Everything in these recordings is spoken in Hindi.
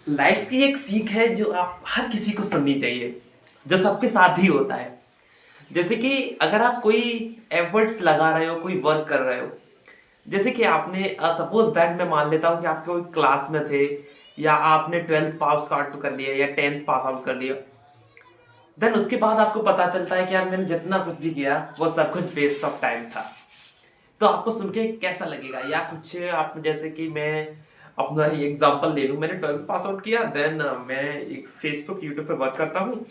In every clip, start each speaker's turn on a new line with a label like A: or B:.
A: लाइफ की एक सीख है जो आप हर किसी को सुननी चाहिए, जो सबके साथ ही होता है। जैसे कि अगर आप कोई एफर्ट्स लगा रहे हो, कोई वर्क कर रहे हो, जैसे कि आपने सपोज दैट मैं मान लेता हूँ कि आप कोई क्लास में थे, या आपने 12th पास आउट कर लिया या 10th पास आउट कर लिया। देन उसके बाद आपको पता चलता है कि यार मैंने जितना कुछ भी किया वो सब कुछ वेस्ट ऑफ टाइम था। तो आपको सुन के कैसा लगेगा? या कुछ आप, जैसे कि मैं अपना ही एग्जांपल ले लूं, मैंने 12th पास आउट किया, देन मैं एक फेसबुक यूट्यूब पे वर्क करता हूँ।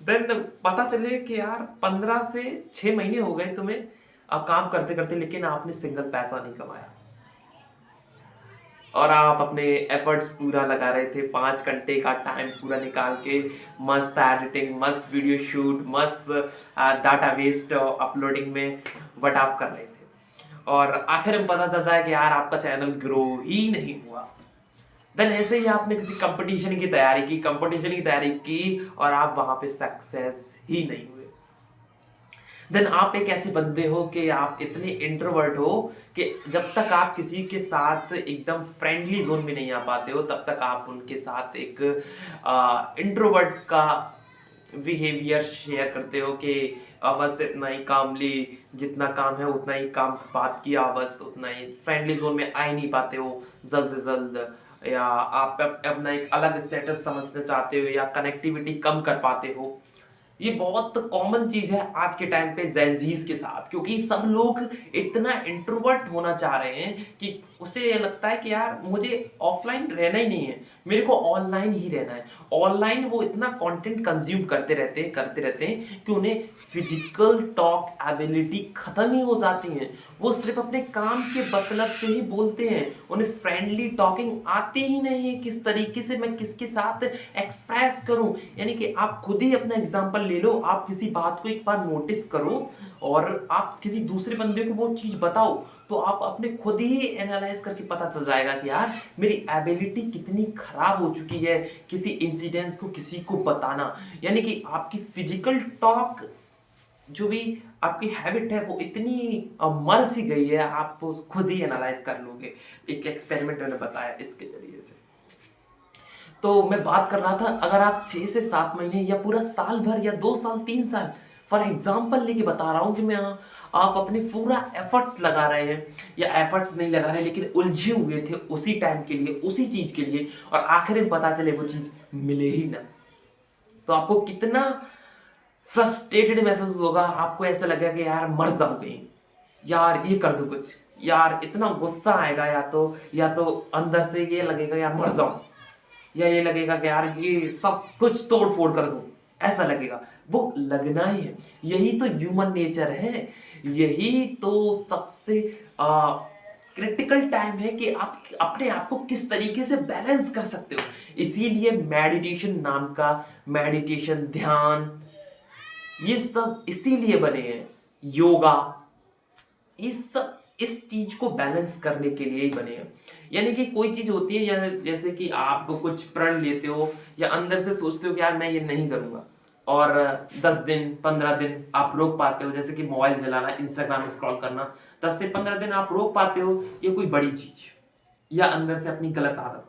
A: देन पता चले कि यार 15 से 6 महीने हो गए तुम्हें काम करते करते, लेकिन आपने सिंगल पैसा नहीं कमाया। और आप अपने एफर्ट्स पूरा लगा रहे थे, 5 घंटे का टाइम पूरा निकाल के मस्त एडिटिंग, मस्त वीडियो शूट, मस्त डाटा वेस्ट अपलोडिंग में बट आप कर रहे थे, और आखिर में पता चलता है कि यार आपका चैनल ग्रो ही नहीं हुआ। देन ऐसे ही आपने किसी कंपटीशन की तैयारी की और आप वहां पे सक्सेस ही नहीं हुए। देन आप एक ऐसे बंदे हो कि आप इतने इंट्रोवर्ट हो कि जब तक आप किसी के साथ एकदम फ्रेंडली जोन में नहीं आ पाते हो, तब तक आप उनके साथ एक इंट्रोवर्ट का बिहेवियर शेयर करते हो कि बस इतना ही कामली, जितना काम है उतना ही काम बात किया, बस उतना ही, फ्रेंडली जोन में आ ही नहीं पाते हो जल्द से जल्द, या आप अपना एक अलग स्टेटस समझना चाहते हो या कनेक्टिविटी कम कर पाते हो। ये बहुत कॉमन चीज है आज के टाइम पे जेंजीज के साथ, क्योंकि सब लोग इतना इंट्रोवर्ट होना चाह रहे हैं कि उसे ये लगता है कि यार मुझे ऑफलाइन रहना ही नहीं है, मेरे को ऑनलाइन ही रहना है। ऑनलाइन वो इतना कंटेंट कंज्यूम करते रहते हैं कि उन्हें फिजिकल टॉक एबिलिटी खत्म ही हो जाती है। वो सिर्फ अपने काम के मतलब से ही बोलते हैं, उन्हें फ्रेंडली टॉकिंग आती ही नहीं है, किस तरीके से मैं किसके साथ एक्सप्रेस करूं। यानी कि आप खुद ही अपना एग्जांपल ले लो, आप किसी बात को एक बार नोटिस करो और आप किसी दूसरे बंदे को वो चीज बताओ, तो आप अपने खुद ही एनालाइज करके पता चल जाएगा कि यार मेरी एबिलिटी कितनी खराब हो चुकी है किसी इंसिडेंट्स को किसी को बताना। यानी कि आपकी फिजिकल टॉक, जो भी आपकी हैबिट है, वो इतनी मर सी गई है, आप खुद ही एनालाइज कर लोगे। एक एक्सपेरिमेंट मैंने बताया इसके जरिए से। तो मैं बात कर रहा था, अगर आप 6 से 7 महीने या पूरा साल भर या 2 साल 3 साल, फॉर एग्जाम्पल लेके बता रहा हूं कि मैं आप अपने पूरा एफर्ट्स लगा रहे हैं, या एफर्ट्स नहीं लगा रहे लेकिन उलझे हुए थे उसी टाइम के लिए, उसी चीज के लिए, और आखिर में पता चले वो चीज मिले ही ना, तो आपको कितना फ्रस्ट्रेटेड महसूस होगा। आपको ऐसा लगेगा कि यार मर जाऊं कहीं, यार ये कर दो कुछ, यार इतना गुस्सा आएगा, या तो अंदर से ये लगेगा यार मर जाऊं, या ये लगेगा कि यार ये सब कुछ तोड़ फोड़ कर दूं, ऐसा लगेगा। वो लगना ही है, यही तो ह्यूमन नेचर है। यही तो सबसे क्रिटिकल टाइम है कि आप अपने आप को किस तरीके से बैलेंस कर सकते हो। इसीलिए मेडिटेशन नाम का, मेडिटेशन, ध्यान, ये सब इसीलिए बने हैं। योगा, इस चीज को बैलेंस करने के लिए ही बने हैं। यानी कि कोई चीज होती है, या जैसे कि आप कुछ प्रण लेते हो या अंदर से सोचते हो कि यार मैं ये नहीं करूंगा, और 10 दिन 15 दिन आप रोक पाते हो, जैसे कि मोबाइल चलाना, इंस्टाग्राम स्क्रॉल करना, 10 से 15 दिन आप रोक पाते हो, ये कोई बड़ी चीज, या अंदर से अपनी गलत आदत,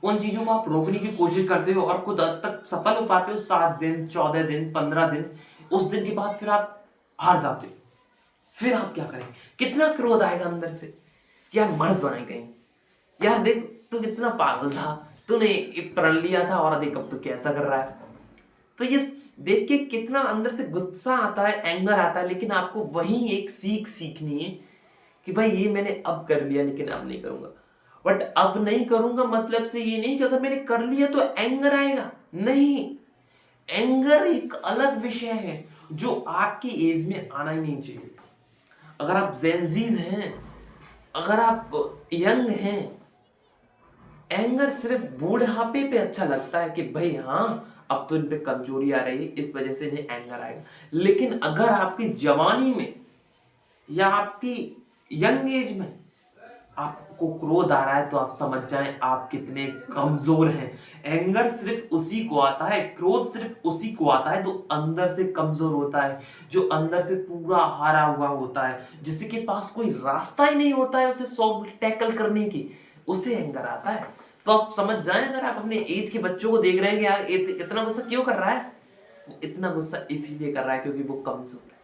A: उन चीजों को आप रोकने की कोशिश करते हो और कुछ हद तक सफल हो पाते हो। 7 दिन, 14 दिन, 15 दिन, उस दिन के बाद फिर आप हार जाते हो। फिर आप क्या करें? कितना क्रोध आएगा अंदर से, यार मर जाए कहीं, यार देख तू कितना पागल था, तूने एक प्रण लिया था और देख अब तू कैसा कर रहा है। तो ये देख के कितना अंदर से गुस्सा आता है, एंगर आता है, लेकिन आपको वही एक सीख सीखनी है कि भाई ये मैंने अब कर लिया लेकिन अब नहीं करूंगा। बट अब नहीं करूंगा मतलब से ये नहीं कि अगर मैंने कर लिया तो एंगर आएगा, नहीं। एंगर एक अलग विषय है जो आपकी एज में आना ही नहीं चाहिए। अगर आप जेंजीज हैं, अगर आप यंग हैं, एंगर सिर्फ बूढ़ापे पे अच्छा लगता है कि भाई हाँ अब तो इन पे कमजोरी आ रही है, इस वजह से इन्हें एंगर आएगा। लेकिन अगर आपकी जवानी में या आपकी यंग एज में आपको क्रोध आ रहा है, तो आप समझ जाएं आप कितने कमजोर हैं। एंगर सिर्फ उसी को आता है, क्रोध सिर्फ उसी को आता है तो अंदर से कमजोर होता है, जो अंदर से पूरा हारा हुआ होता है, जिसके पास कोई रास्ता ही नहीं होता है उसे सॉल्व टैकल करने की, उसे एंगर आता है। तो आप समझ जाएं, अगर आप अपने एज के बच्चों को देख रहे हैं कि यार इतना गुस्सा क्यों कर रहा है, वो इतना गुस्सा इसीलिए कर रहा है क्योंकि वो कमजोर है।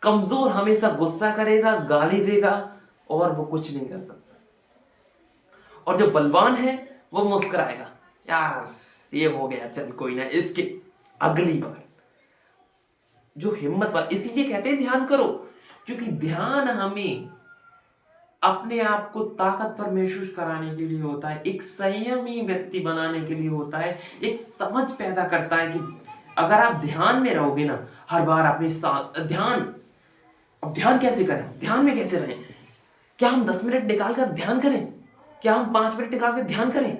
A: कमजोर हमेशा गुस्सा करेगा, गाली देगा और वो कुछ नहीं कर सकता। और जो बलवान है वो मुस्कुराएगा, यार ये हो गया, चल कोई ना, इसके अगली बार। जो हिम्मत वाला, इसीलिए कहते हैं ध्यान करो, क्योंकि ध्यान हमें अपने आप को ताकतवर महसूस कराने के लिए होता है, एक संयमी व्यक्ति बनाने के लिए होता है, एक समझ पैदा करता है कि अगर आप ध्यान में रहोगे ना, हर बार अपने साथ ध्यान। अब ध्यान कैसे करें, ध्यान में कैसे रहें? क्या हम 10 मिनट निकाल कर ध्यान करें? क्या हम 5 मिनट निकाल कर ध्यान करें?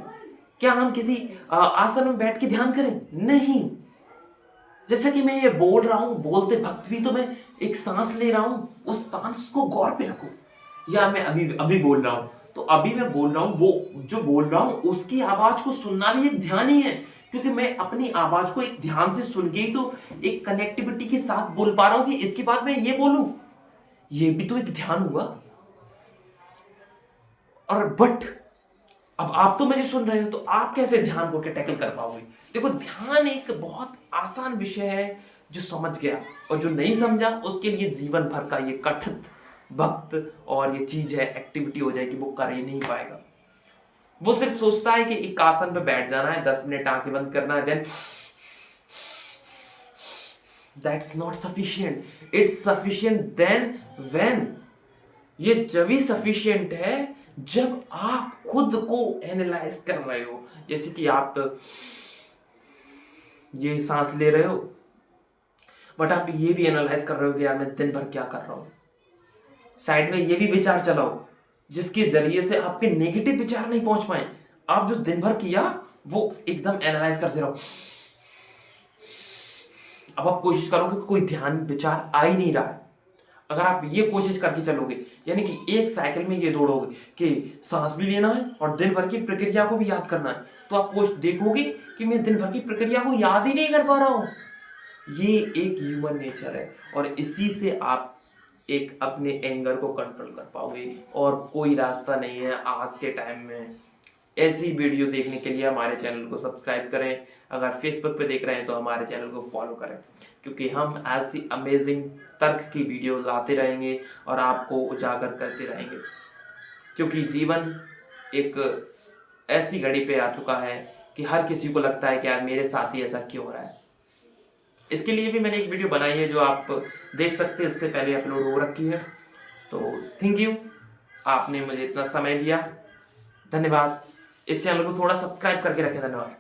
A: क्या हम किसी आसन में बैठ के ध्यान करें? नहीं। जैसे कि मैं ये बोल रहा हूं, बोलते वक्त भी तो मैं एक सांस ले रहा हूं, उस सांस को गौर पे रखो। या मैं अभी अभी बोल रहा हूं, तो अभी मैं बोल रहा हूं, वो जो बोल रहा हूं उसकी आवाज को सुनना भी एक ध्यान ही है, क्योंकि मैं अपनी आवाज को एक ध्यान से सुन के ही तो एक कनेक्टिविटी के साथ बोल पा रहा हूं कि इसके बाद मैं ये बोलूं, ये भी तो एक ध्यान हुआ। और बट अब आप तो मुझे सुन रहे हो, तो आप कैसे ध्यान को टैकल कर पाओगे? देखो, ध्यान एक बहुत आसान विषय है, जो समझ गया और जो नहीं समझा उसके लिए जीवन भर का ये कठिन वक्त और ये चीज है, एक्टिविटी हो जाएगी, वो कर ही नहीं पाएगा। वो सिर्फ सोचता है कि एक आसन पे बैठ जाना है, 10 मिनट आंखें बंद करना है, then that's not sufficient. It's sufficient then when, ये जब सफिशिएंट है जब आप खुद को एनालाइज कर रहे हो। जैसे कि आप ये सांस ले रहे हो, बट आप ये भी एनालाइज कर रहे हो कि यार मैं दिन भर क्या कर रहा हूं। साइड में ये भी विचार चलाओ जिसके जरिए से आपके नेगेटिव विचार नहीं पहुंच पाए। आप जो दिन भर किया वो एकदम एनालाइज करते रहो। अब आप कोशिश करोगे कि कोई ध्यान विचार आ ही नहीं रहा है। अगर आप ये कोशिश करके चलोगे, यानी कि एक साइकिल में ये दौड़ोगे कि सांस भी लेना है और दिन भर की प्रक्रिया को भी याद करना है, तो आप देखोगे कि मैं दिन भर की प्रक्रिया को याद ही नहीं कर पा रहा हूं। ये एक ह्यूमन नेचर है, और इसी से आप एक अपने एंगर को कंट्रोल कर पाओगे, और कोई रास्ता नहीं है आज के टाइम में। ऐसी वीडियो देखने के लिए हमारे चैनल को सब्सक्राइब करें, अगर फेसबुक पे देख रहे हैं तो हमारे चैनल को फॉलो करें, क्योंकि हम ऐसी अमेजिंग तर्क की वीडियो लाते रहेंगे और आपको उजागर करते रहेंगे। क्योंकि जीवन एक ऐसी घड़ी पे आ चुका है कि हर किसी को लगता है कि यार मेरे साथ ही ऐसा क्यों हो रहा है। इसके लिए भी मैंने एक वीडियो बनाई है जो आप देख सकते हैं, इससे पहले अपलोड हो रखी है। तो थैंक यू, आपने मुझे इतना समय दिया, धन्यवाद। इस चैनल को थोड़ा सब्सक्राइब करके रखें, धन्यवाद।